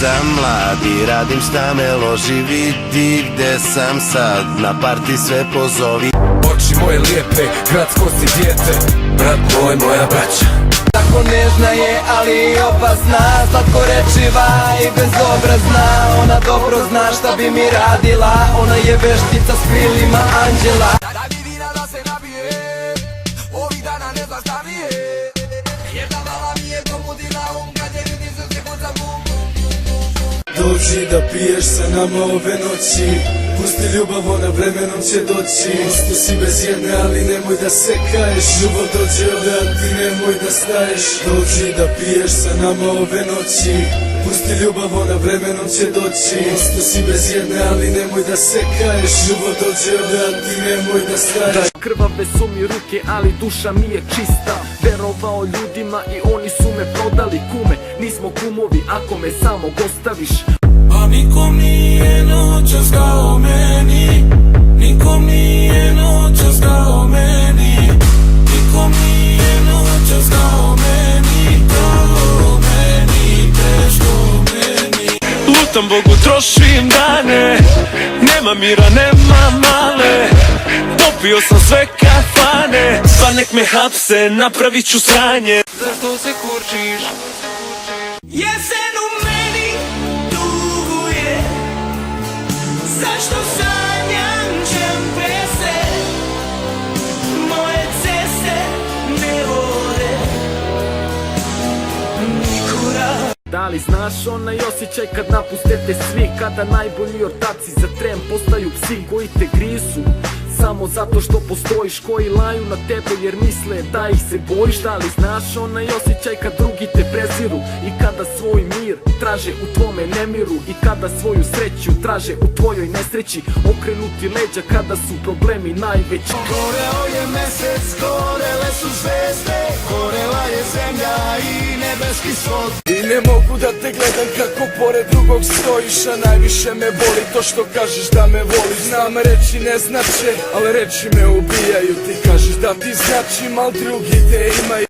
sam mlad i radim šta me loži. Vidi gde sam sad, na parti sve pozovi. Oči moje lijepe, gradsko si dijete, brat moj, moja braća. Tako nežna je, ali opasna, slatkorečiva i bezobrazna. Ona dobro zna šta bi mi radila, ona je veštica s krilima anđela. Daj mi vina da se nabije, ovih dana ne zna šta mi je. Jedna mala mi je pomudila kad je vidi se kuca bum. Dođi da piješ sa nama ove noći, pusti ljubav, ona vremenom će doći. Isto si bez jedne, ali nemoj da se kaješ. Ljubav dođe odad, ti nemoj da staješ. Dođi da piješ sa nama ove noći, pusti ljubav, ona vremenom će doći. Isto si bez jedne, ali nemoj da se kaješ. Ljubav dođe odad, ti nemoj da staješ. Krvave su mi ruke, ali duša mi je čista. Verovao ljudima i oni su me prodali, kume. Nismo kumovi ako me samog ostaviš. A nikom nije noćas kao meni, nikom nije noćas kao meni, nikom nije noćas kao meni, teško meni. Lutam Bogu, trošim dane, nema mira, nema male. Popio sam sve kafane, pa nek me hapse, napravit ću sranje. Zašto se kurčiš? Jesen u meni duguje, zašto sanjam čempese, moje ceste ne vode nikuda. Da li znaš onaj osjećaj kad napuste te svi, kada najbolji ortaci za tren postaju psi koji te grizu samo zato što postojiš, koji laju na tebe jer misle da ih se bojiš. Da li znaš onaj osjećaj kad drugi te preziru i kada svoj mir traže u tvome nemiru i kada svoju sreću traže u tvojoj nesreći, okrenuti leđa kada su problemi najveći. Goreo je mesec, gorele su zvezde, gorela je zemlja i nebeski svod. I ne mogu da te gledam kako pored drugog stojiš, a najviše me boli to što kažeš da me voliš. Znam reći ne znače, ali reči me ubijaju. Ti kažeš da ti značim, al drugi te imaju.